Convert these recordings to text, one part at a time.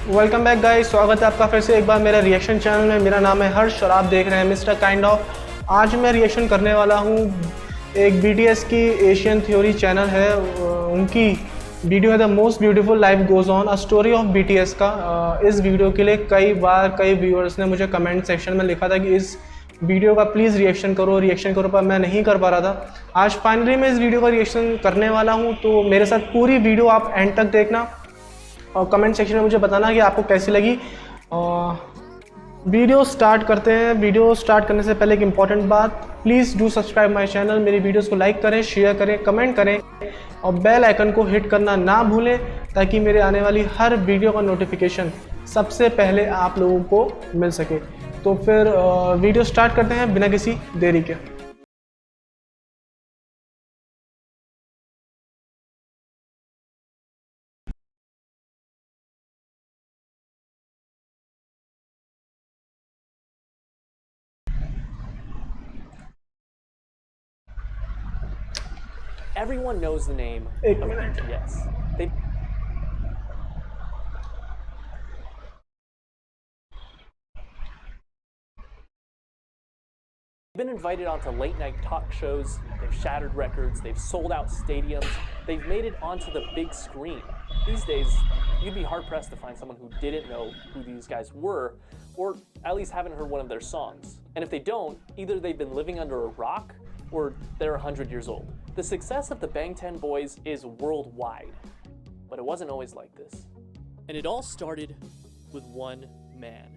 Welcome back guys, स्वागत है आपका फिर से एक बार मेरा रिएक्शन चैनल में। मेरा नाम है हर्ष और आप देख रहे हैं मिस्टर काइंड ऑफ। आज मैं रिएक्शन करने वाला हूँ एक BTS की एशियन थ्योरी चैनल है, उनकी वीडियो है the most beautiful life goes on a story of BTS का। इस वीडियो के लिए कई व्यूअर्स ने मुझे कमेंट सेक्शन में लिखा था कि इस वीडियो का प्लीज़ रिएक्शन करो, पर मैं नहीं कर पा रहा था। आज फाइनली मैं इस वीडियो का रिएक्शन करने वाला हूँ, तो मेरे साथ पूरी वीडियो आप एंड तक देखना और कमेंट सेक्शन में मुझे बताना कि आपको कैसी लगी। वीडियो स्टार्ट करते हैं। वीडियो स्टार्ट करने से पहले एक इम्पॉर्टेंट बात, please do subscribe my channel. मेरी वीडियोस को लाइक करें, शेयर करें, कमेंट करें और बेल आइकन को हिट करना ना भूलें ताकि मेरे आने वाली हर वीडियो का नोटिफिकेशन सबसे पहले आप लोगों को मिल सके। तो फिर वीडियो स्टार्ट करते हैं बिना किसी देरी के। Everyone knows the name एक of minute. BTS. They've been invited onto late night talk shows, they've shattered records, they've sold out stadiums, they've made it onto the big screen. These days, you'd be hard pressed to find someone who didn't know who these guys were, or at least haven't heard one of their songs. And if they don't, either they've been living under a rock or they're 100 years old. The success of the Bangtan Boys is worldwide, but it wasn't always like this. And it all started with one man,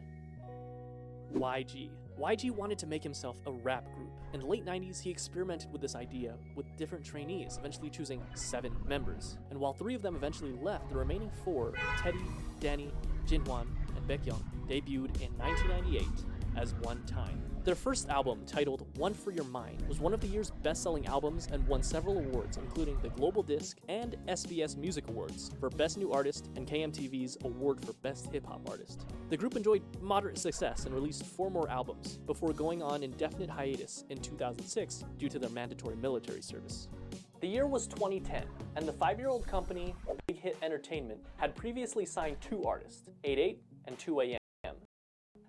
YG. YG wanted to make himself a rap group. In the late 90s, he experimented with this idea with different trainees, eventually choosing 7 members. And while 3 of them eventually left, the remaining 4, Teddy, Danny, Jinhwan, and Baekhyun, debuted in 1998 as One Time. Their first album, titled One for Your Mind, was one of the year's best-selling albums and won several awards, including the Global Disc and SBS Music Awards for Best New Artist and KMTV's Award for Best Hip-Hop Artist. The group enjoyed moderate success and released 4 more albums before going on indefinite hiatus in 2006 due to their mandatory military service. The year was 2010, and the 5-year-old company, Big Hit Entertainment, had previously signed 2 artists, 88 and 2AM.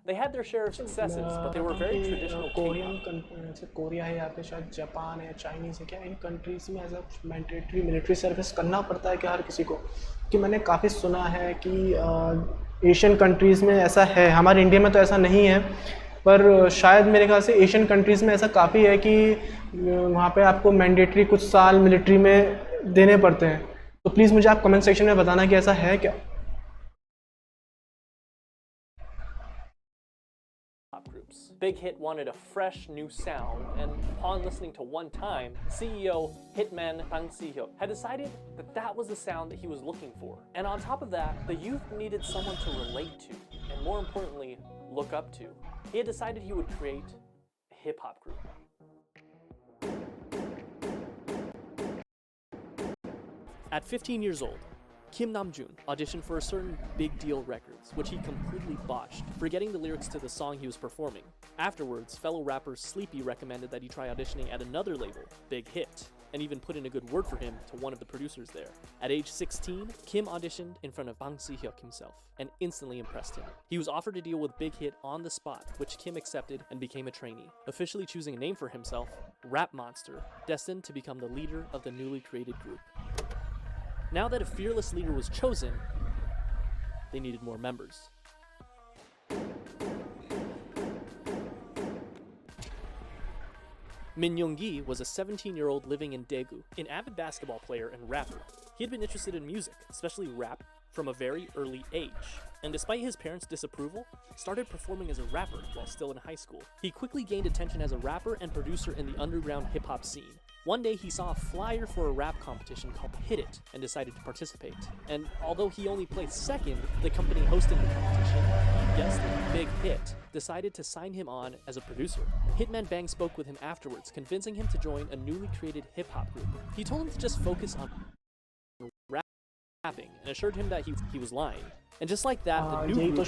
They had their share of successes, but they were very traditional K-pop. Korea है या फिर शायद Japan है, Chinese है, क्या इन countries में as a mandatory military service करना पड़ता है क्या हर किसी को? कि मैंने काफ़ी सुना है कि एशियन कंट्रीज़ में ऐसा है, हमारे इंडिया में तो ऐसा नहीं है, पर शायद मेरे ख्याल से एशियन कंट्रीज़ में ऐसा काफ़ी है कि वहाँ पे आपको मैंडेटरी कुछ साल मिलिट्री में देने पड़ते हैं। तो प्लीज़ मुझे आप कमेंट सेक्शन में बताना कि ऐसा है क्या। Big Hit wanted a fresh new sound, and upon listening to One Time, CEO Hitman Bang Si-hyuk had decided that that was the sound that he was looking for. And on top of that, the youth needed someone to relate to, and more importantly, look up to. He had decided he would create a hip-hop group. At 15 years old, Kim Namjoon auditioned for a certain Big Deal Records, which he completely botched, forgetting the lyrics to the song he was performing. Afterwards, fellow rapper Sleepy recommended that he try auditioning at another label, Big Hit, and even put in a good word for him to one of the producers there. At age 16, Kim auditioned in front of Bang Si-hyuk himself and instantly impressed him. He was offered a deal with Big Hit on the spot, which Kim accepted and became a trainee, officially choosing a name for himself, Rap Monster, destined to become the leader of the newly created group. Now that a fearless leader was chosen, they needed more members. Min Young-gi was a 17-year-old living in Daegu, an avid basketball player and rapper. He had been interested in music, especially rap, from a very early age, and despite his parents' disapproval, started performing as a rapper while still in high school. He quickly gained attention as a rapper and producer in the underground hip-hop scene. One day he saw a flyer for a rap competition called Hit It and decided to participate. And although he only placed second, the company hosting the competition, yes, Big Hit, decided to sign him on as a producer. Hitman Bang spoke with him afterwards, convincing him to join a newly created hip-hop group. He told him to just focus on rapping and assured him that he was lying. And just like that, the new group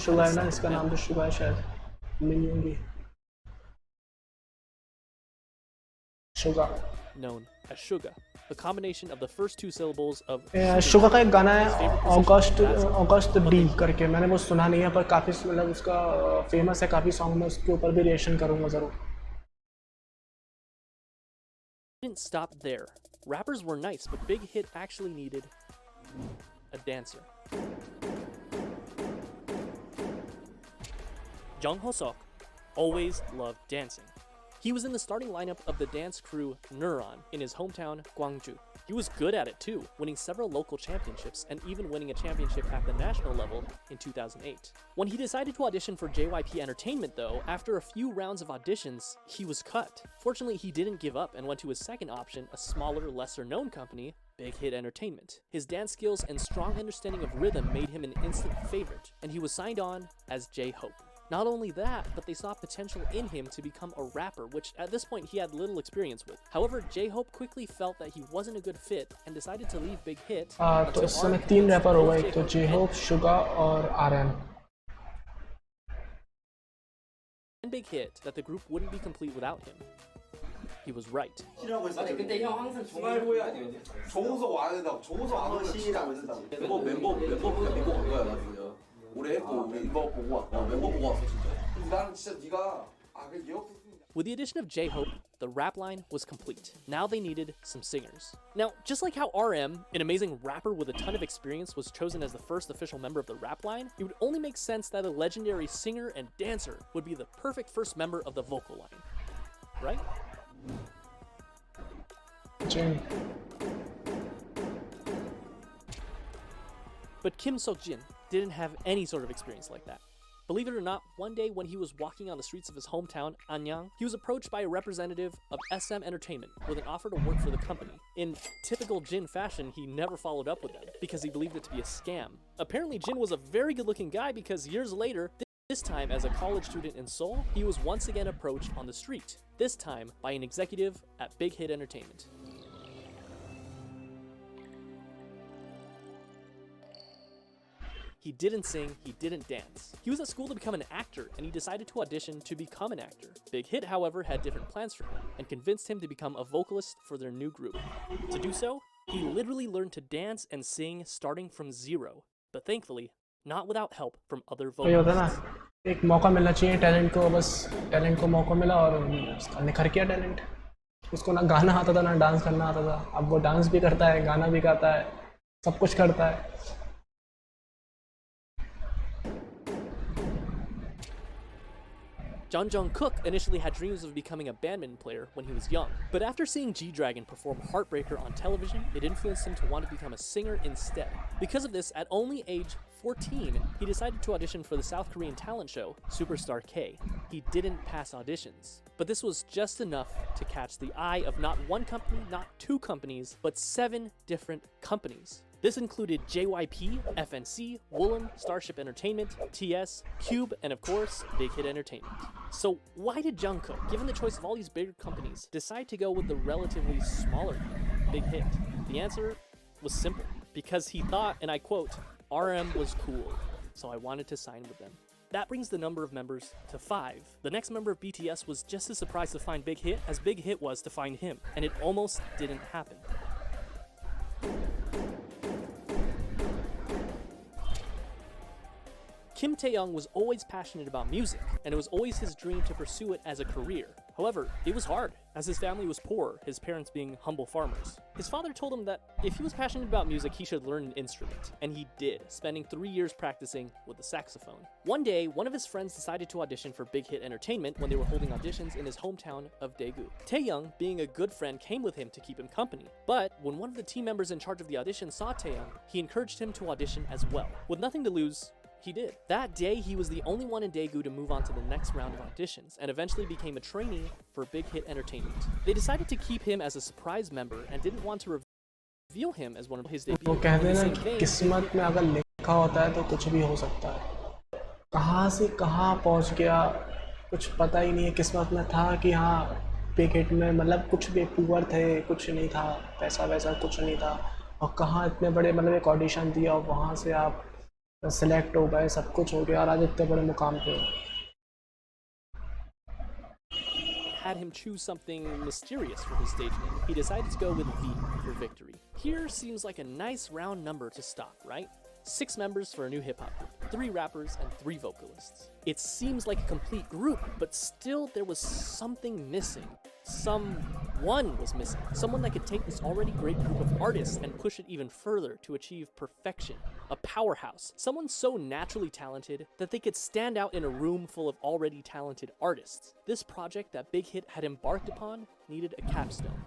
Sugar. known as Suga, a combination of the first two syllables of Suga का एक गाना है August D करके, मैंने वो सुना नहीं है पर काफ़ी मतलब उसका फेमस है काफ़ी सॉन्ग में, उसके ऊपर भी रिएक्शन करूँगा ज़रूर. Didn't stop there. Rappers were nice, but Big Hit actually needed a dancer. Jung Ho-seok always loved dancing. He was in the starting lineup of the dance crew Neuron in his hometown, Gwangju. He was good at it too, winning several local championships and even winning a championship at the national level in 2008. When he decided to audition for JYP Entertainment though, after a few rounds of auditions, he was cut. Fortunately, he didn't give up and went to his second option, a smaller, lesser-known company, Big Hit Entertainment. His dance skills and strong understanding of rhythm made him an instant favorite, and he was signed on as J-Hope. Not only that, but they saw potential in him to become a rapper, which at this point he had little experience with. However, J-Hope quickly felt that he wasn't a good fit and decided to leave Big Hit. तो इस समय 3 wrapper हो गए, एक तो J-Hope, Suga और RM. And Big Hit that the group wouldn't be complete without him. He was right. 아니 근데 형 항상 중앙일보에 아니면 조우석 와야 된다고. 조우석 안 오면 시라고 된다고. 멤버 믿고 간 거야 나도. 올해 했고 멤버 보고 왔다. 멤버 보고 왔어 진짜. 나는 진짜 네가 그 예업. With the addition of J-Hope, the rap line was complete. Now they needed some singers. Now, just like how RM, an amazing rapper with a ton of experience, was chosen as the first official member of the rap line, it would only make sense that a legendary singer and dancer would be the perfect first member of the vocal line. Right? Jin. But Kim Seok-jin didn't have any sort of experience like that. Believe it or not, one day when he was walking on the streets of his hometown, Anyang, he was approached by a representative of SM Entertainment with an offer to work for the company. In typical Jin fashion, he never followed up with them because he believed it to be a scam. Apparently, Jin was a very good-looking guy because years later, this time as a college student in Seoul, he was once again approached on the street, this time by an executive at Big Hit Entertainment. He didn't sing, he didn't dance. He was at school to become an actor, and he decided to audition to become an actor. Big Hit, however, had different plans for him, and convinced him to become a vocalist for their new group. To do so, he literally learned to dance and sing starting from zero, but thankfully, not without help from other vocalists. एक मौका मिलना चाहिए talent को, बस talent को मौका मिला और उसका निखर किया टैलेंट. उसको ना गाना आता था ना डांस करना आता था. अब वो डांस भी करता है, गाना भी गाता है, सब कुछ करता है. Jung Jung-kook initially had dreams of becoming a badminton player when he was young, but after seeing G-Dragon perform Heartbreaker on television, it influenced him to want to become a singer instead. Because of this, at only age 14, he decided to audition for the South Korean talent show, Superstar K. He didn't pass auditions, but this was just enough to catch the eye of not one company, not two companies, but 7 different companies. This included JYP, FNC, Woollim, Starship Entertainment, TS, Cube, and of course, Big Hit Entertainment. So why did Jungkook, given the choice of all these bigger companies, decide to go with the relatively smaller Big Hit? The answer was simple. Because he thought, and I quote, RM was cool, so I wanted to sign with them. That brings the number of members to 5. The next member of BTS was just as surprised to find Big Hit as Big Hit was to find him, and it almost didn't happen. Kim Tae-young was always passionate about music, and it was always his dream to pursue it as a career. However, it was hard, as his family was poor, his parents being humble farmers. His father told him that if he was passionate about music, he should learn an instrument, and he did, spending 3 years practicing with the saxophone. One day, one of his friends decided to audition for Big Hit Entertainment when they were holding auditions in his hometown of Daegu. Tae-young, being a good friend, came with him to keep him company. But when one of the team members in charge of the audition saw Tae-young, he encouraged him to audition as well. With nothing to lose, he did. That day, he was the only one in Daegu to move on to the next round of auditions, and eventually became a trainee for Big Hit Entertainment. They decided to keep him as a surprise member and didn't want to reveal him as one of his debuts. वो कहते हैं ना कि किस्मत में अगर लिखा होता है तो कुछ भी हो सकता है. कहाँ से कहाँ पहुँच गया कुछ पता ही नहीं है. किस्मत में था कि हाँ बिग हिट में मतलब कुछ भी पुअर थे, कुछ नहीं था, पैसा वैसा कुछ नहीं था, और कहाँ इतने बड़े मतलब एक ऑडिशन दिया और वहाँ से आप सेलेक्ट हो गए, सब कुछ हो गया और आज इतने बड़े मुकाम पे हो. had him choose something mysterious for his stage name. He decided to go with V for victory. Here seems like a nice round number to stop, right? 6 members for a new hip-hop group, 3 rappers and 3 vocalists. It seems like a complete group, but still there was something missing. Someone was missing. Someone that could take this already great group of artists and push it even further to achieve perfection. A powerhouse. Someone so naturally talented that they could stand out in a room full of already talented artists. This project that Big Hit had embarked upon needed a capstone.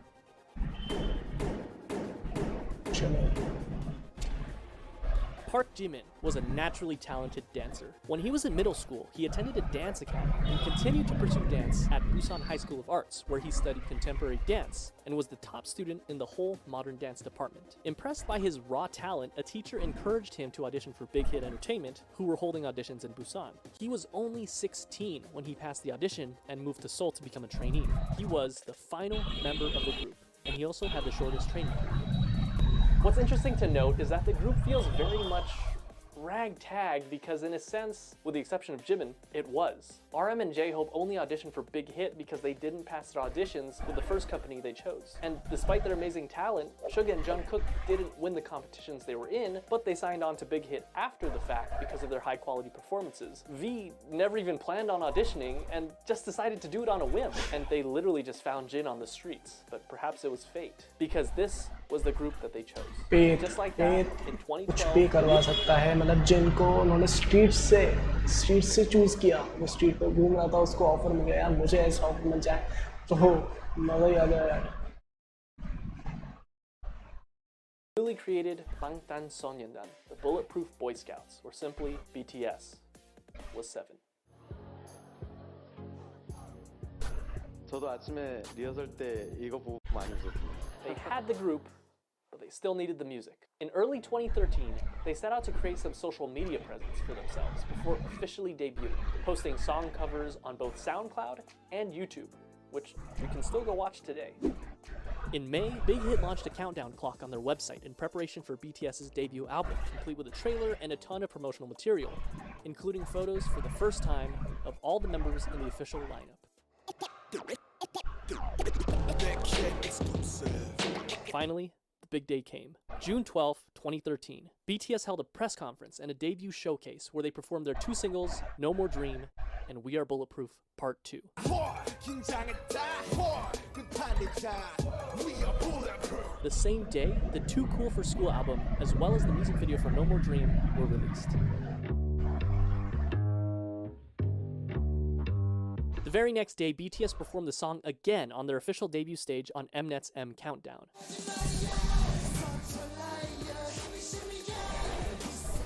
Park Jimin was a naturally talented dancer. When he was in middle school, he attended a dance academy and continued to pursue dance at Busan High School of Arts, where he studied contemporary dance and was the top student in the whole modern dance department. Impressed by his raw talent, a teacher encouraged him to audition for Big Hit Entertainment, who were holding auditions in Busan. He was only 16 when he passed the audition and moved to Seoul to become a trainee. He was the final member of the group, and he also had the shortest training period. What's interesting to note is that the group feels very much ragtag because in a sense, with the exception of Jimin, it was. RM and J-Hope only auditioned for Big Hit because they didn't pass their auditions with the first company they chose. And despite their amazing talent, Suga and Jungkook didn't win the competitions they were in, but they signed on to Big Hit after the fact because of their high quality performances. V never even planned on auditioning and just decided to do it on a whim. And they literally just found Jin on the streets, but perhaps it was fate because this was the group that they chose. Just like that, in 2012, कुछ भी करवा सकता है मतलब जिनको उन्होंने street से choose किया वो स्ट्रीट पर घूम रहा था उसको ऑफर मिल गया यार मुझे ऐसा ऑफर मिल जाए तो मज़ा ही आ गया यार Newly created 방탄소년단, the Bulletproof Boy Scouts, or simply BTS, was 7. 저도 아침에 리허설 때 이거 보고 많이 웃었습니다. They had the group, but they still needed the music. In early 2013, they set out to create some social media presence for themselves before officially debuting, posting song covers on both SoundCloud and YouTube, which you can still go watch today. In May, Big Hit launched a countdown clock on their website in preparation for BTS's debut album, complete with a trailer and a ton of promotional material, including photos for the first time of all the members in the official lineup. Finally, the big day came. June 12, 2013, BTS held a press conference and a debut showcase where they performed their 2 singles, No More Dream and We Are Bulletproof Part 2. The same day, the Too Cool for School album, as well as the music video for No More Dream, were released. The very next day, BTS performed the song again on their official debut stage on Mnet's M Countdown.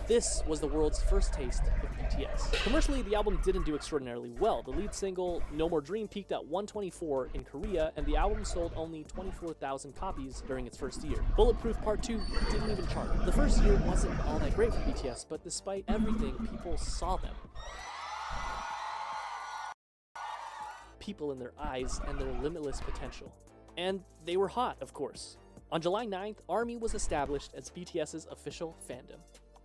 This was the world's first taste of BTS. Commercially, the album didn't do extraordinarily well. The lead single, No More Dream, peaked at 124 in Korea, and the album sold only 24,000 copies during its first year. Bulletproof Part 2 didn't even chart. The first year wasn't all that great for BTS, but despite everything, people saw them. People in their eyes and their limitless potential. And they were hot, of course. On July 9th, ARMY was established as BTS's official fandom.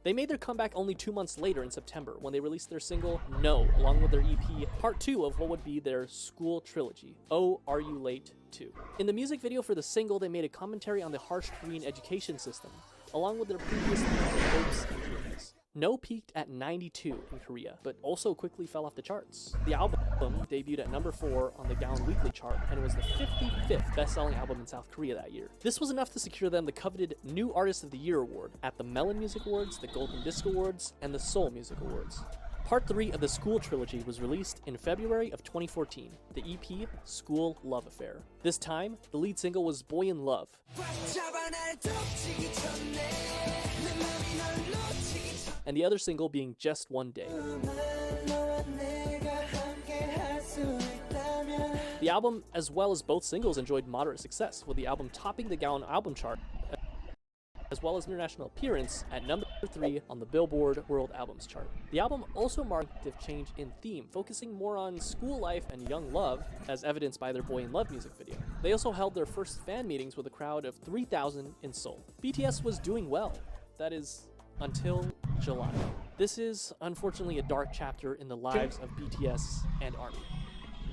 They made their comeback only 2 months later in September when they released their single, No, along with their EP, part 2 of what would be their school trilogy, Oh, Are You Late 2. In the music video for the single, they made a commentary on the harsh Korean education system, along with their previous hopes and dreams. No peaked at 92 in Korea, but also quickly fell off the charts. The album debuted at number 4 on the Gaon Weekly chart and was the 55th best-selling album in South Korea that year. This was enough to secure them the coveted New Artist of the Year award at the Melon Music Awards, the Golden Disc Awards, and the Seoul Music Awards. Part 3 of the School Trilogy was released in February of 2014, the EP School Love Affair. This time, the lead single was Boy in Love, and the other single being Just One Day. The album, as well as both singles, enjoyed moderate success, with the album topping the Gaon album chart, as well as international appearance at number 3 on the Billboard World Albums chart. The album also marked a change in theme, focusing more on school life and young love, as evidenced by their Boy in Love music video. They also held their first fan meetings with a crowd of 3,000 in Seoul. BTS was doing well. That is, until July. This is, unfortunately, a dark chapter in the lives of BTS and ARMY.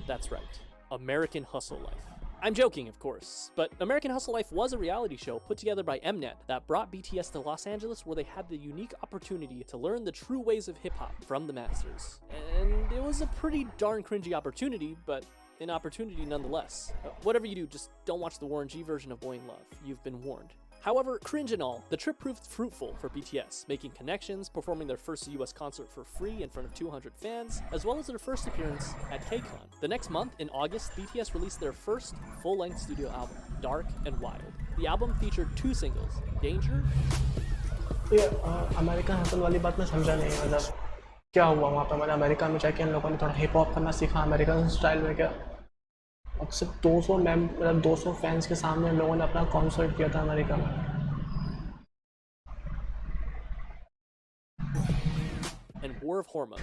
That's right. American Hustle Life. I'm joking, of course, but American Hustle Life was a reality show put together by Mnet that brought BTS to Los Angeles, where they had the unique opportunity to learn the true ways of hip-hop from the masters. And it was a pretty darn cringy opportunity, but an opportunity nonetheless. Whatever you do, just don't watch the Warren G version of Boy in Love. You've been warned. However, cringe and all, the trip proved fruitful for BTS, making connections, performing their first US concert for free in front of 200 fans, as well as their first appearance at KCON. The next month, in August, BTS released their first full-length studio album, Dark and Wild. The album featured 2 singles, Danger. ये American hustle वाली बात मैं समझा नहीं, मतलब क्या हुआ वहाँ पे? मतलब अमेरिका में जाके इन लोगों ने थोड़ा हिप हॉप करना सीखा अमेरिकन स्टाइल में क्या? अब सिर्फ 200 फैंस के सामने इन लोगों ने अपना कॉन्सर्ट किया था अमेरिका में. And War of Hormones.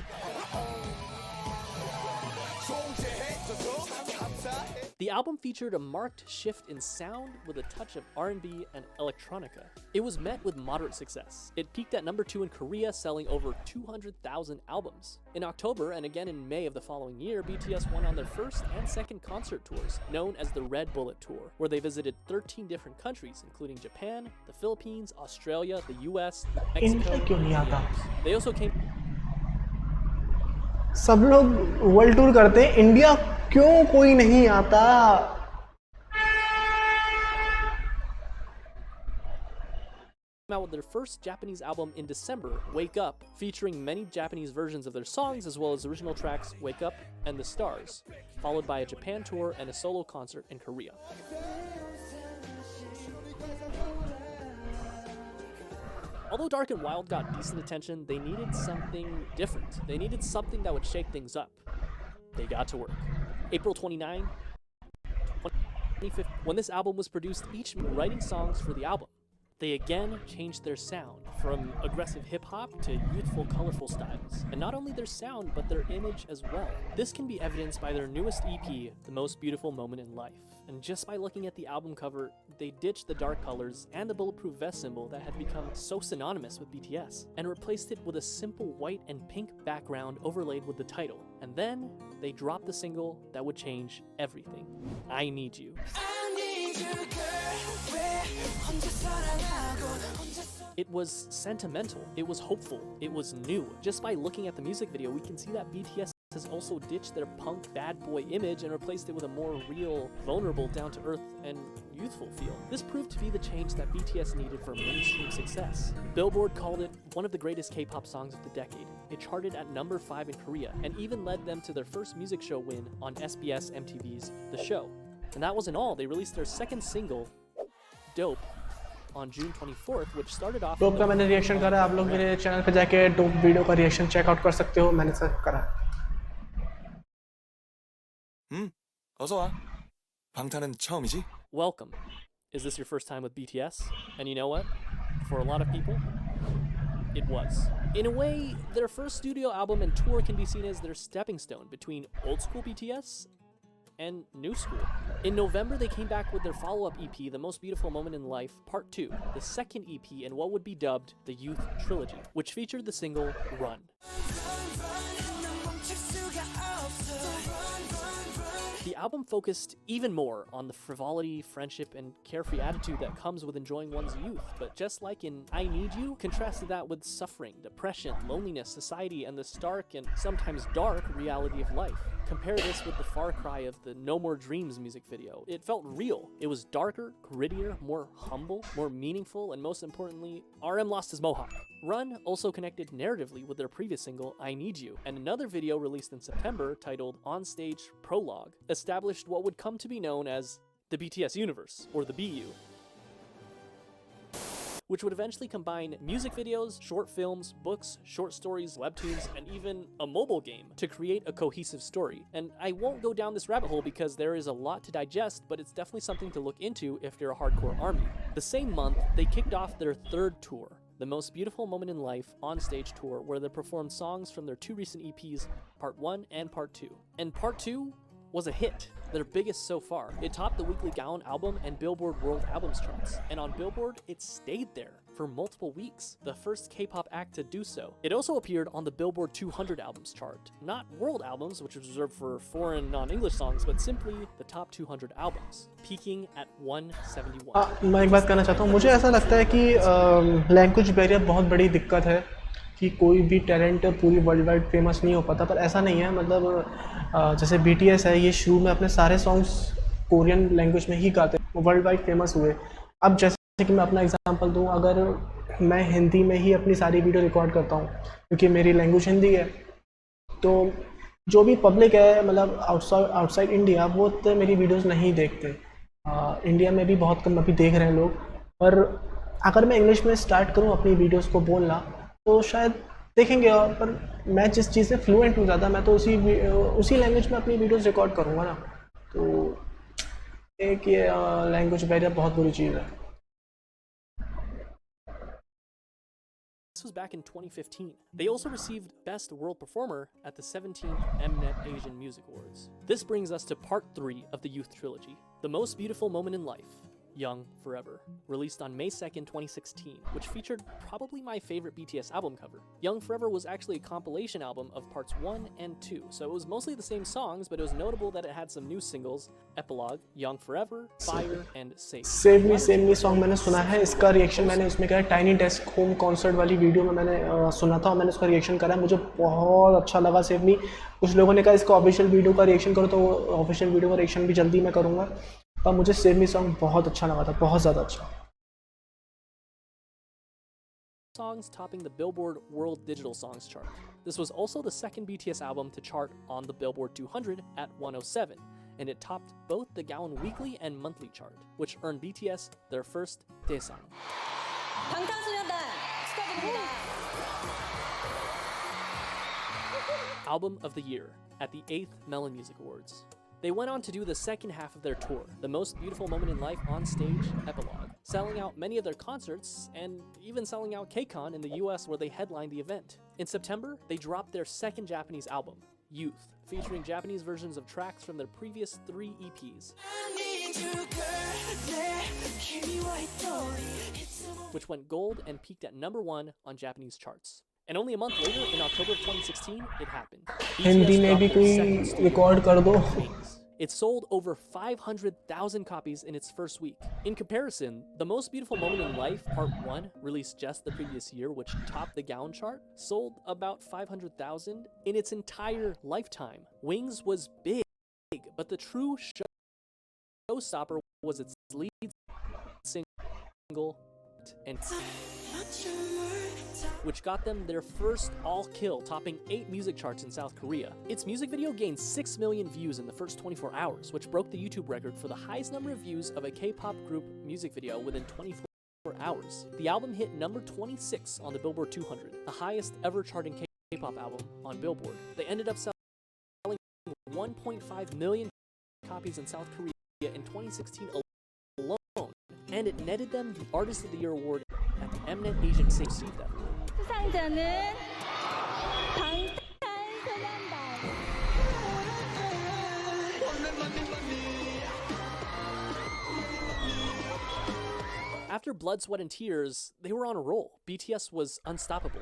The album featured a marked shift in sound with a touch of R&B and electronica. It was met with moderate success. It peaked at number 2 in Korea, selling over 200,000 albums. In October and again in May of the following year, BTS went on their first and second concert tours, known as the Red Bullet Tour, where they visited 13 different countries, including Japan, the Philippines, Australia, the US, Mexico, and others. They also came... सब लोग world tour करते हैं, India क्यों कोई नहीं आता? out with their first Japanese album in December, Wake Up, featuring many Japanese versions of their songs as well as original tracks Wake Up and The Stars, followed by a Japan tour and a solo concert in Korea. Although Dark and Wild got decent attention, they needed something different. They needed something that would shake things up. They got to work. April 29, 2015, when this album was produced, each writing songs for the album. They again changed their sound from aggressive hip-hop to youthful, colorful styles. And not only their sound, but their image as well. This can be evidenced by their newest EP, The Most Beautiful Moment in Life. And just by looking at the album cover, they ditched the dark colors and the bulletproof vest symbol that had become so synonymous with BTS, and replaced it with a simple white and pink background overlaid with the title. And then, they dropped the single that would change everything. I Need You. It was sentimental, it was hopeful, it was new. Just by looking at the music video, we can see that BTS has also ditched their punk bad boy image and replaced it with a more real, vulnerable, down-to-earth, and youthful feel. This proved to be the change that BTS needed for mainstream success. Billboard called it one of the greatest K-pop songs of the decade. It charted at number 5 in Korea, and even led them to their first music show win on SBS MTV's The Show. And that wasn't all, they released their second single, Dope, on June 24th, which started off... dope का मैंने reaction करा, आप लोग मेरे channel पे जाके dope video का reaction checkout कर सकते हो, मैंने सब करा. 어서 와. 방탄은 처음이지? Welcome. Is this your first time with BTS? And you know what? For a lot of people, it was. In a way, their first studio album and tour can be seen as their stepping stone between old school BTS and new school. In November, they came back with their follow-up EP, The Most Beautiful Moment in Life, Part 2, the second EP in what would be dubbed the Youth Trilogy, which featured the single Run. The album focused even more on the frivolity, friendship, and carefree attitude that comes with enjoying one's youth, but just like in I Need You, contrasted that with suffering, depression, loneliness, society, and the stark and sometimes dark reality of life. Compare this with the far cry of the No More Dreams music video. It felt real. It was darker, grittier, more humble, more meaningful, and most importantly, RM lost his mohawk. Run also connected narratively with their previous single, I Need You, and another video released in September titled On Stage Prologue established what would come to be known as the BTS universe, or the BU, which would eventually combine music videos, short films, books, short stories, webtoons, and even a mobile game to create a cohesive story. And I won't go down this rabbit hole because there is a lot to digest, but it's definitely something to look into if you're a hardcore ARMY. The same month, they kicked off their third tour, The Most Beautiful Moment in Life On Stage Tour, where they performed songs from their two recent EPs, Part 1 and Part 2. And Part 2 was a hit, their biggest so far. It topped the Weekly Gaon album and Billboard World Albums charts, and on Billboard, it stayed there for multiple weeks, the first K-pop act to do so. It also appeared on the Billboard 200 albums chart, not world albums, which was reserved for foreign non-English songs, but simply the top 200 albums, peaking at 171. मैं एक बात कहना चाहता हूँ, मुझे ऐसा लगता है कि लैंग्वेज बैरियर बहुत बड़ी दिक्कत है कि कोई भी टैलेंट पूरी वर्ल्ड वाइड फेमस नहीं हो पाता, पर ऐसा नहीं है। मतलब जैसे BTS है, ये शुरू में अपने सारे सॉन्ग्स कोरियन लैंग्वेज में ही गाते, वर्ल्ड वाइड फेमस हुए। अब जैसे कि मैं अपना एग्जांपल दूं, अगर मैं हिंदी में ही अपनी सारी वीडियो रिकॉर्ड करता हूं क्योंकि मेरी लैंग्वेज हिंदी है, तो जो भी पब्लिक है मतलब आउटसाइड इंडिया, वो तो मेरी वीडियोस नहीं देखते। इंडिया में भी बहुत कम अभी देख रहे हैं लोग, पर अगर मैं इंग्लिश में स्टार्ट करूं अपनी वीडियोस को बोलना तो शायद देखेंगे। और पर मैं जिस चीज़ से फ्लुएंट हूँ ज़्यादा, मैं तो उसी लैंग्वेज में अपनी वीडियोस रिकॉर्ड करूँगा ना। तो एक ये लैंग्वेज बैरियर बहुत बुरी चीज़ है। This was back in 2015. They also received Best World Performer at the 17th Mnet Asian Music Awards. This brings us to part 3 of the Youth Trilogy, The Most Beautiful Moment in Life, Young Forever, released on May 2nd, 2016, which featured probably my favorite BTS album cover. Young Forever was actually a compilation album of parts 1 and 2, so it was mostly the same songs, but it was notable that it had some new singles, Epilogue, Young Forever, Fire, and Save Me song मैंने सुना है। इसका reaction मैंने उसमें कहा tiny desk home concert वाली video में मैंने सुना था और मैंने उसका रिएक्शन करा, मुझे बहुत अच्छा लगा सेव मी। कुछ लोगों ने कहा इसका ऑफिशियल वीडियो का रिएक्शन करो, तो ऑफिशियल वीडियो का रिएक्शन भी जल्दी मैं करूँगा। पर मुझे सेव मी सॉन्ग बहुत अच्छा लगा था, बहुत ज़्यादा अच्छा। songs topping the Billboard World Digital Songs chart. This was also the second BTS album to chart on the Billboard 200 at 107, and it topped both the Gaon Weekly and Monthly chart, which earned BTS their first Daesang. 방탄소년단 축하드립니다. Album of the Year at the 8th Melon Music Awards. They went on to do the second half of their tour, The Most Beautiful Moment in Life on Stage, Epilogue, selling out many of their concerts and even selling out KCON in the US where they headlined the event. In September, they dropped their second Japanese album, Youth, featuring Japanese versions of tracks from their previous 3 EPs, which went gold and peaked at #1 on Japanese charts. And only a month later, in October of 2016, it happened. Hindi में भी कोई record कर दो। It sold over 500,000 copies in its first week. In comparison, The Most Beautiful Moment in Life, Part 1, released just the previous year, which topped the Gaon chart, sold about 500,000 in its entire lifetime. Wings was big, but the true showstopper was its lead single, and which got them their first all-kill, topping 8 music charts in South Korea. Its music video gained 6 million views in the first 24 hours, which broke the YouTube record for the highest number of views of a K-pop group music video within 24 hours. The album hit number 26 on the Billboard 200, the highest ever charting K-pop album on Billboard. They ended up selling 1.5 million copies in South Korea in 2016 alone, and it netted them the Artist of the Year award at the Mnet Asian received that award. 수상자는 방탄소년단. After Blood, Sweat, and Tears, they were on a roll. BTS was unstoppable.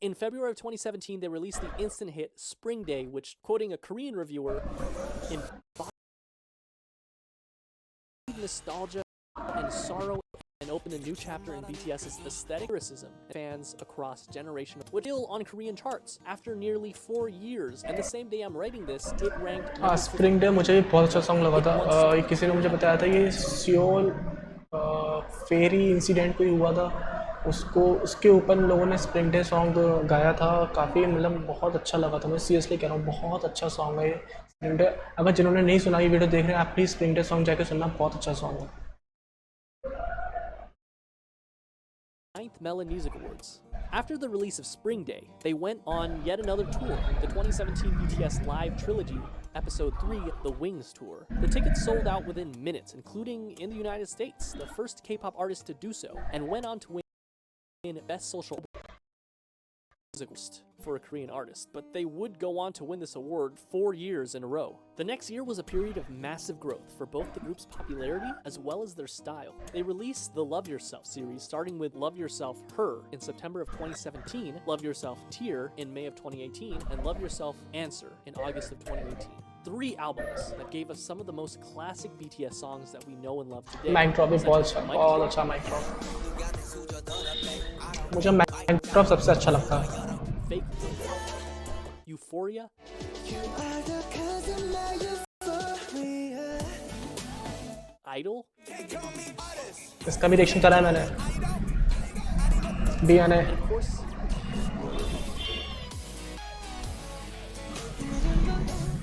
In February of 2017, they released the instant hit Spring Day, which, quoting a Korean reviewer, embodied nostalgia and sorrow and opened a new chapter in BTS's aesthetic lyricism. Fans across generations were still on Korean charts after nearly 4 years, and the same day I'm writing this, it ranked. Spring day मुझे भी बहुत अच्छा song लगा था। किसी ने मुझे बताया था ये सियोल फेरी इंसिडेंट कोई हुआ था, उसके ऊपर लोगों ने स्प्रिंग डे सॉन्ग गाया था। काफ़ी मतलब बहुत अच्छा लगा था, मैं सीरियसली कह रहा हूँ, बहुत अच्छा सॉन्ग है ये स्प्रिंग डे। अगर जिन्होंने नहीं सुना ये वीडियो देख रहे हैं, आप प्लीज़ स्प्रिंग डे सॉन्ग जाके सुनना, बहुत अच्छा सॉन्ग है। 9th Melon Music Awards. After the release of Spring Day, they went on yet another tour, the 2017 BTS Live Trilogy, Episode 3, The Wings Tour. The tickets sold out within minutes, including in the United States, the first K-pop artist to do so, and went on to win Best Social for a Korean artist, but they would go on to win this award 4 years in a row. The next year was a period of massive growth for both the group's popularity as well as their style. They released the Love Yourself series, starting with Love Yourself Her in September of 2017, Love Yourself Tear in May of 2018, and Love Yourself Answer in August of 2018. 3 albums that gave us some of the most classic BTS songs that we know and love today. Mic drop भी बहुत अच्छा mic drop मुझे mic drop सबसे अच्छा लगता है Fake, Euphoria, Idol, इसका भी रिएक्शन करा है मैंने BNA and of course,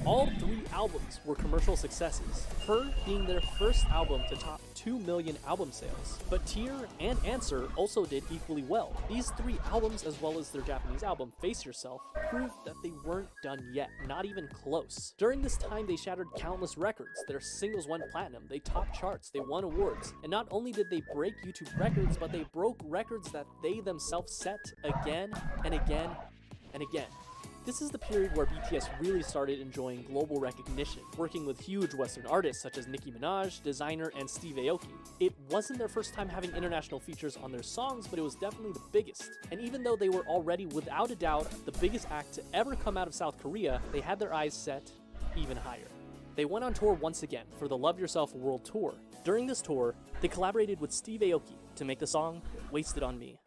all 3 albums were commercial successes, Her being their first album to top 2 million album sales. But Tear and Answer also did equally well. These 3 albums, as well as their Japanese album, Face Yourself, proved that they weren't done yet, not even close. During this time, they shattered countless records. Their singles went platinum, they topped charts, they won awards. And not only did they break YouTube records, but they broke records that they themselves set again and again and again. This is the period where BTS really started enjoying global recognition, working with huge Western artists such as Nicki Minaj, Designer, and Steve Aoki. It wasn't their first time having international features on their songs, but it was definitely the biggest. And even though they were already, without a doubt, the biggest act to ever come out of South Korea, they had their eyes set even higher. They went on tour once again for the Love Yourself World Tour. During this tour, they collaborated with Steve Aoki to make the song Wasted on Me.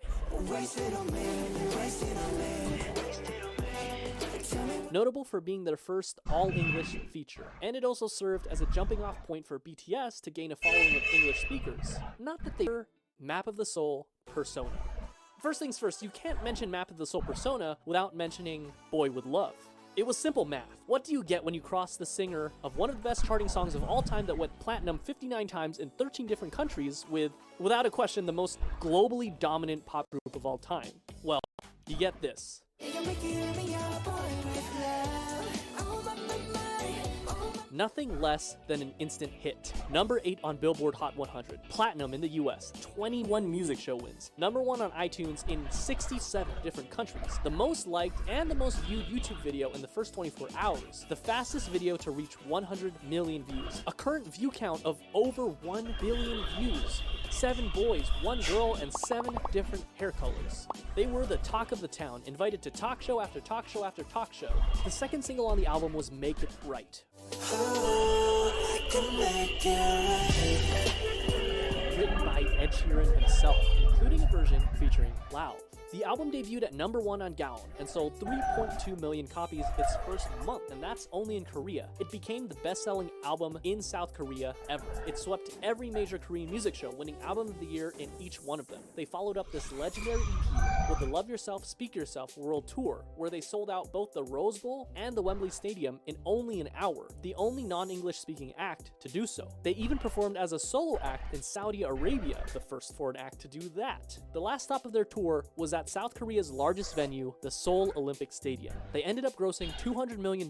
Notable for being their first all-English feature, and it also served as a jumping-off point for BTS to gain a following of English speakers. Not that they were Map of the Soul Persona. First things first, you can't mention Map of the Soul Persona without mentioning Boy With Love. It was simple math. What do you get when you cross the singer of one of the best charting songs of all time that went platinum 59 times in 13 different countries with, without a question, the most globally dominant pop group of all time? Well, you get this. Nothing less than an instant hit. Number 8 on Billboard Hot 100, platinum in the US, 21 music show wins, number 1 on iTunes in 67 different countries, the most liked and the most viewed YouTube video in the first 24 hours, the fastest video to reach 100 million views, a current view count of over 1 billion views, 7 boys, 1 girl, and 7 different hair colors. They were the talk of the town, invited to talk show after talk show after talk show. The second single on the album was Make It Right. Written by Ed Sheeran himself, including a version featuring Lau. The album debuted at number 1 on Gaon and sold 3.2 million copies its first month, and that's only in Korea. It became the best-selling album in South Korea ever. It swept every major Korean music show, winning Album of the Year in each one of them. They followed up this legendary EP with the Love Yourself, Speak Yourself World Tour, where they sold out both the Rose Bowl and the Wembley Stadium in only an hour, the only non-English speaking act to do so. They even performed as a solo act in Saudi Arabia, the first foreign act to do that. The last stop of their tour was at South Korea's largest venue, the Seoul Olympic Stadium. They ended up grossing $200 million.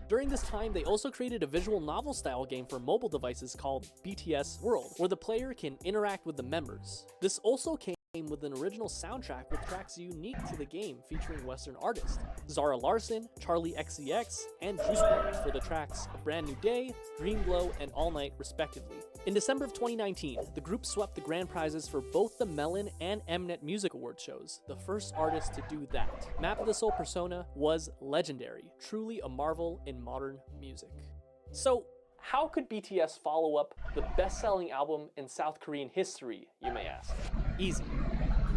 During this time, they also created a visual novel style game for mobile devices called BTS World, where the player can interact with the members. This also came with an original soundtrack with tracks unique to the game featuring Western artists, Zara Larsson, Charlie XCX, and Juice WRLD for the tracks A Brand New Day, Dream Glow, and All Night respectively. In December of 2019, the group swept the grand prizes for both the Melon and Mnet Music Award shows, the first artist to do that. Map of the Soul Persona was legendary, truly a marvel in modern music. So, how could BTS follow up the best-selling album in South Korean history, you may ask? Easy.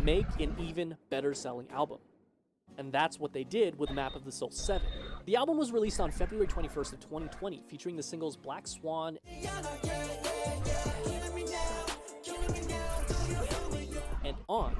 Make an even better-selling album. And that's what they did with Map of the Soul 7. The album was released on February 21st of 2020, featuring the singles Black Swan and On.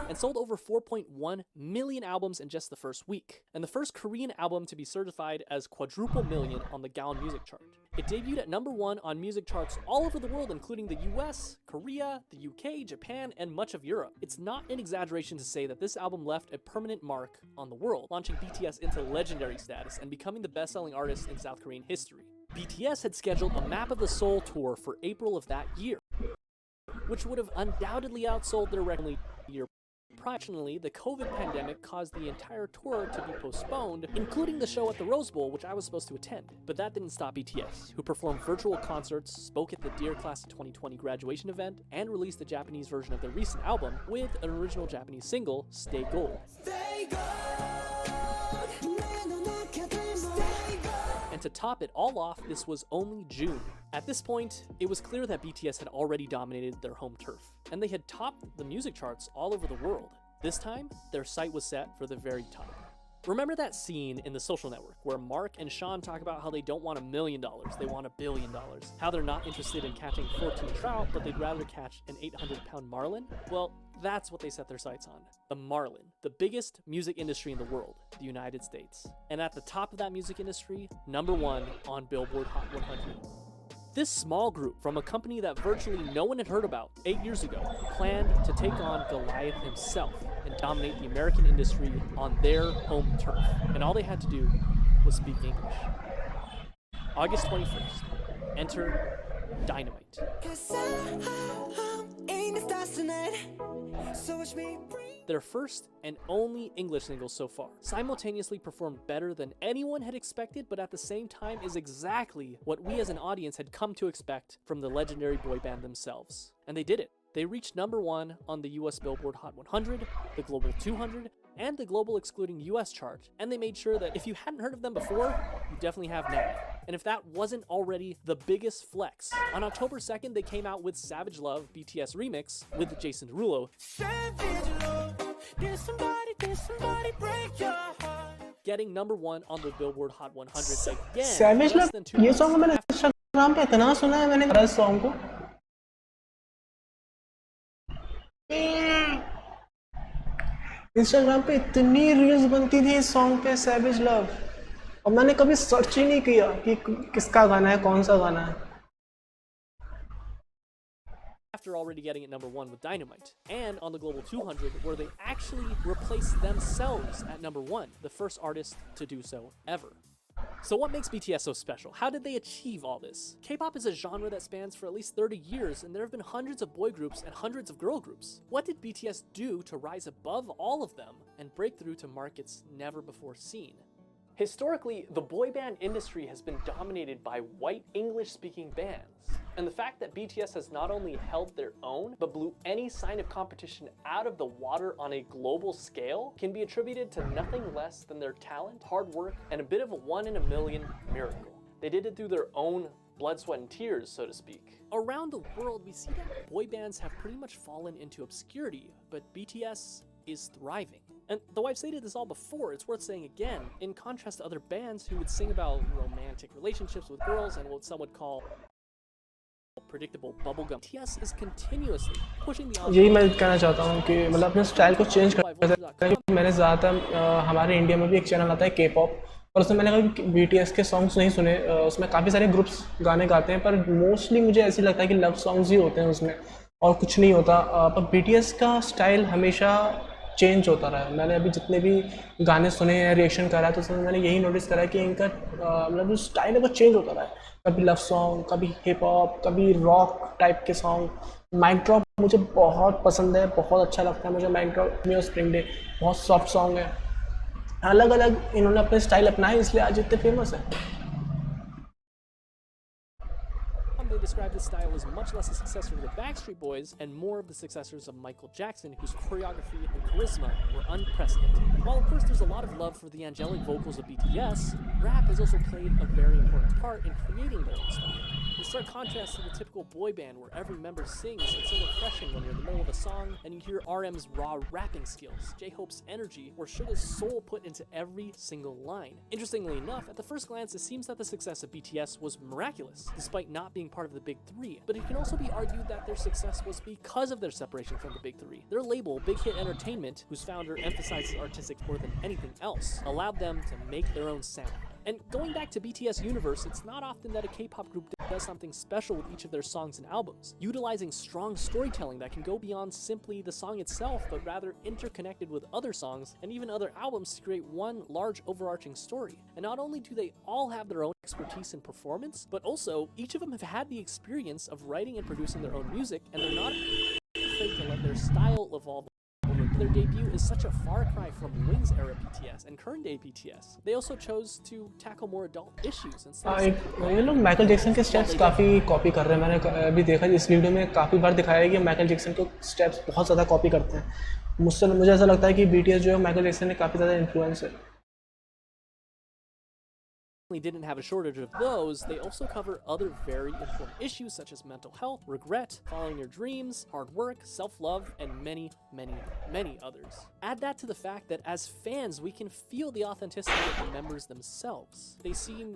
And sold over 4.1 million albums in just the first week, and the first Korean album to be certified as quadruple million on the Gaon Music Chart. It debuted at number 1 on music charts all over the world, including the US, Korea, the UK, Japan, and much of Europe. It's not an exaggeration to say that this album left a permanent mark on the world, launching BTS into legendary status and becoming the best-selling artist in South Korean history. BTS had scheduled a Map of the Soul tour for April of that year, which would have undoubtedly outsold their record year. Fortunately, the COVID pandemic caused the entire tour to be postponed, including the show at the Rose Bowl, which I was supposed to attend. But that didn't stop BTS, who performed virtual concerts, spoke at the Dear Class of 2020 graduation event, and released the Japanese version of their recent album with an original Japanese single, Stay Gold. And to top it all off, this was only June. At this point, it was clear that BTS had already dominated their home turf, and they had topped the music charts all over the world. This time, their sight was set for the very top. Remember that scene in The Social Network where Mark and Sean talk about how they don't want $1 million, they want $1 billion? How they're not interested in catching 14 trout, but they'd rather catch an 800-pound marlin? Well, that's what they set their sights on. The marlin, the biggest music industry in the world, the United States. And at the top of that music industry, #1 on Billboard Hot 100. This small group from a company that virtually no one had heard about 8 years ago planned to take on Goliath himself and dominate the American industry on their home turf. And all they had to do was speak English. August 21st, enter Dynamite. Their first and only English single so far, simultaneously performed better than anyone had expected, but at the same time is exactly what we as an audience had come to expect from the legendary boy band themselves. And they did it. They reached #1 on the US Billboard Hot 100, the Global 200, and the Global Excluding US chart, and they made sure that if you hadn't heard of them before, you definitely have now. And if that wasn't already the biggest flex, on October 2nd they came out with Savage Love BTS Remix with Jason Derulo, getting #1 on the Billboard Hot 100 again. Savage Love, ये song मैंने Instagram पे इतना सुना है मैंने इस song को. Instagram पे इतनी रील्स बनती थी इस song पे Savage Love, और मैंने कभी सर्च ही नहीं किया कि किसका गाना है, कौन सा गाना है. After already getting it #1 with Dynamite, and on the Global 200, where they actually replaced themselves at #1, the first artist to do so ever. So what makes BTS so special? How did they achieve all this? K-pop is a genre that spans for at least 30 years, and there have been hundreds of boy groups and hundreds of girl groups. What did BTS do to rise above all of them and break through to markets never before seen? Historically, the boy band industry has been dominated by white English-speaking bands. And the fact that BTS has not only held their own, but blew any sign of competition out of the water on a global scale can be attributed to nothing less than their talent, hard work, and a bit of a 1 in a million miracle. They did it through their own blood, sweat, and tears, so to speak. Around the world, we see that boy bands have pretty much fallen into obscurity, but BTS is thriving. And though I've stated this all before, it's worth saying again, in contrast to other bands who would sing about romantic relationships with girls and what some would call predictable bubblegum, BTS is continuously pushing the यही मैं कहना चाहता हूँ कि मतलब अपने style को change करना. मैंने ज़्यादातर हमारे इंडिया में भी एक चैनल आता है K-pop, और उसमें मैंने कभी BTS के सॉन्ग्स नहीं सुने. उसमें काफ़ी सारे ग्रुप्स गाने गाते हैं, पर मोस्टली मुझे ऐसे लगता है कि लव सॉन्ग्स ही होते हैं उसमें, और कुछ नहीं होता. पर BTS का स्टाइल हमेशा चेंज होता रहा है. मैंने अभी जितने भी गाने सुने हैं, रिएक्शन करा है, तो उसमें मैंने यही नोटिस करा है कि इनका मतलब जो स्टाइल है वो चेंज होता रहा है. कभी लव सॉन्ग, कभी हिप हॉप, कभी रॉक टाइप के सॉन्ग. माइक ड्रॉप मुझे बहुत पसंद है, बहुत अच्छा लगता है मुझे माइक ड्रॉप में. और स्प्रिंग डे बहुत सॉफ्ट सॉन्ग है. अलग अलग इन्होंने अपने स्टाइल अपनाए, इसलिए आज इतने फेमस है. They described this style as much less a successor to the Backstreet Boys and more of the successors of Michael Jackson, whose choreography and charisma were unprecedented. While of course there's a lot of love for the angelic vocals of BTS, rap has also played a very important part in creating their own style. In stark contrast to the typical boy band where every member sings, it's so refreshing when you're in the middle of a song and you hear RM's raw rapping skills, J-Hope's energy, or Suga's soul put into every single line. Interestingly enough, at the first glance it seems that the success of BTS was miraculous, despite not being part of the Big Three. But it can also be argued that their success was because of their separation from the Big Three. Their label, Big Hit Entertainment, whose founder emphasizes artistic more than anything else, allowed them to make their own sound. And going back to BTS universe, it's not often that a K-pop group does something special with each of their songs and albums, utilizing strong storytelling that can go beyond simply the song itself, but rather interconnected with other songs and even other albums to create one large overarching story. And not only do they all have their own expertise in performance, but also each of them have had the experience of writing and producing their own music, and they're not afraid to let their style evolve. Their debut is such a far cry from Wings era BTS and current day BTS. They also chose to tackle more adult issues instead. ये लोग Michael Jackson के steps काफ़ी copy कर रहे हैं। मैंने अभी देखा इस वीडियो में काफ़ी बार दिखाया है कि माइकल जैक्सन को स्टेप्स बहुत ज़्यादा कॉपी करते हैं। मुझे ऐसा लगता है कि BTS जो है माइकल जैक्सन ने काफ़ी ज़्यादा इन्फ्लुएंस है। Didn't have a shortage of those. They also cover other very important issues such as mental health, regret, following your dreams, hard work, self-love, and many, many, many others. Add that to the fact that as fans, we can feel the authenticity of the members themselves. They seem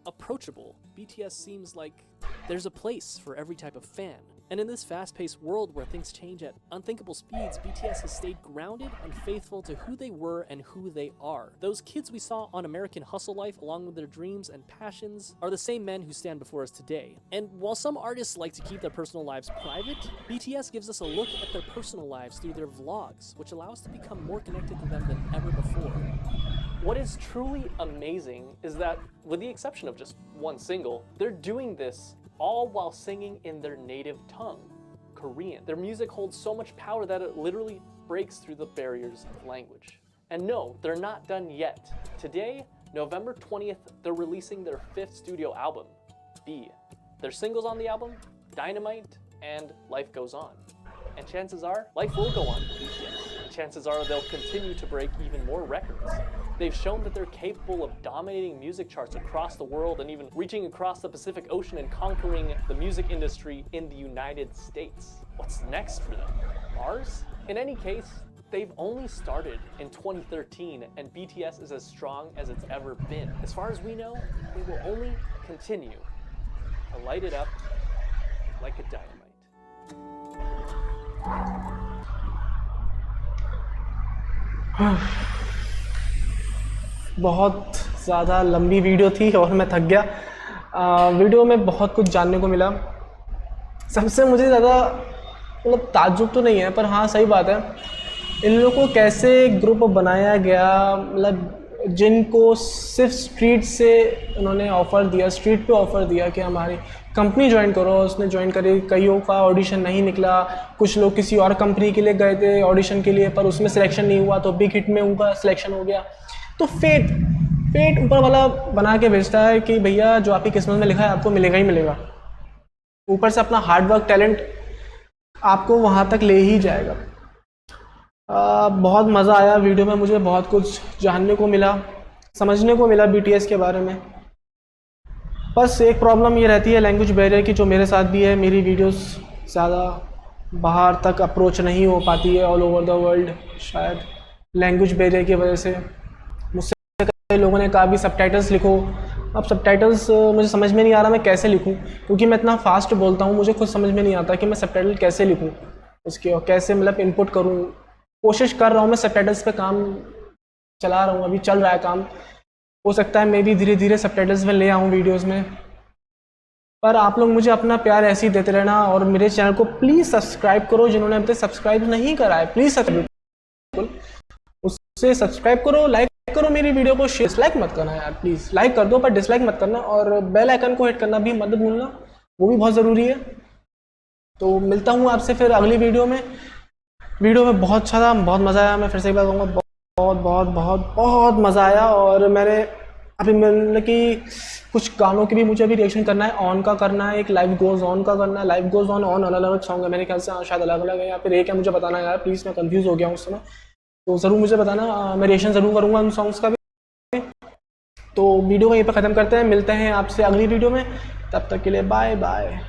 approachable. BTS seems like there's a place for every type of fan. And in this fast-paced world where things change at unthinkable speeds, BTS has stayed grounded and faithful to who they were and who they are. Those kids we saw on American Hustle Life, along with their dreams and passions, are the same men who stand before us today. And while some artists like to keep their personal lives private, BTS gives us a look at their personal lives through their vlogs, which allow us to become more connected to them than ever before. What is truly amazing is that, with the exception of just one single, they're doing this all while singing in their native tongue, Korean. Their music holds so much power that it literally breaks through the barriers of language. And no, they're not done yet. Today, November 20th, they're releasing their 5th studio album, B. Their singles on the album, Dynamite and Life Goes On. And chances are, life will go on for BTS. And chances are they'll continue to break even more records. They've shown that they're capable of dominating music charts across the world and even reaching across the Pacific Ocean and conquering the music industry in the United States. What's next for them? Mars? In any case, they've only started in 2013 and BTS is as strong as it's ever been. As far as we know, they will only continue to light it up like a dynamite. बहुत ज़्यादा लंबी video थी और मैं थक गया। Video में बहुत कुछ जानने को मिला। सबसे मुझे ज़्यादा मतलब ताज्जुब तो नहीं है, पर हाँ सही बात है, इन लोगों को कैसे ग्रुप बनाया गया, मतलब जिनको सिर्फ स्ट्रीट से उन्होंने ऑफ़र दिया, स्ट्रीट पे ऑफ़र दिया कि हमारी कंपनी ज्वाइन करो, उसने ज्वाइन करी। कईयों का ऑडिशन नहीं निकला, कुछ लोग किसी और कंपनी के लिए गए थे ऑडिशन के लिए, पर उसमें सिलेक्शन नहीं हुआ, तो बिग हिट में उनका सिलेक्शन हो गया। तो फेट ऊपर वाला बना के भेजता है कि भैया जो आपकी किस्मत में लिखा है आपको मिलेगा ही मिलेगा। ऊपर से अपना हार्डवर्क टैलेंट आपको वहाँ तक ले ही जाएगा। बहुत मज़ा आया वीडियो में, मुझे बहुत कुछ जानने को मिला, समझने को मिला BTS के बारे में। बस एक प्रॉब्लम ये रहती है लैंग्वेज बैरियर की, जो मेरे साथ भी है। मेरी वीडियोस ज़्यादा बाहर तक अप्रोच नहीं हो पाती है ऑल ओवर द वर्ल्ड, शायद लैंग्वेज बैरियर की वजह से। मुझसे कई लोगों ने कहा भी सबटाइटल्स लिखो। अब सबटाइटल्स मुझे समझ में नहीं आ रहा मैं कैसे लिखूं, क्योंकि मैं इतना फास्ट बोलता हूं, मुझे खुद समझ में नहीं आता कि मैं सबटाइटल कैसे लिखूं उसके, और कैसे मतलब इनपुट करूं। कोशिश कर रहा हूं, मैं सबटाइटल्स पे काम चला रहा हूं, अभी चल रहा है काम। हो सकता है मैं भी धीरे धीरे सबटाइटल्स में ले आऊँ वीडियोज़ में। पर आप लोग मुझे अपना प्यार ऐसे ही देते रहना, और मेरे चैनल को प्लीज़ सब्सक्राइब करो। जिन्होंने अभी तक सब्सक्राइब नहीं करा है प्लीज़ सब्सक्राइब, उससे सब्सक्राइब करो, लाइक करो मेरी वीडियो को, शेयर, डिसलाइक मत करना यार प्लीज़। लाइक कर दो पर डिसलाइक मत करना, और बेल आइकन को हिट करना भी मत भूलना, वो भी बहुत ज़रूरी है। तो मिलता हूँ आपसे फिर अगली वीडियो में। वीडियो में बहुत अच्छा था, बहुत मज़ा आया। मैं फिर से एक बार कहूँगा, बहुत बहुत बहुत बहुत मज़ा आया। और मैंने अभी मतलब कि कुछ गानों की भी मुझे अभी रिएक्शन करना है। ऑन का करना है, एक लाइफ गोज़ ऑन का करना है। लाइफ गोज़ ऑन अलग अलग सॉन्ग है मेरे ख्याल से, शायद अलग अलग है या फिर एक है, मुझे बताना यार प्लीज़, मैं कंफ्यूज हो गया हूँ उस समय। तो ज़रूर मुझे बताना, मैं रिएक्शन ज़रूर करूँगा उन सॉन्ग्स का भी। तो वीडियो को यहीं पर ख़त्म करते हैं, मिलते हैं आपसे अगली वीडियो में। तब तक के लिए बाय बाय।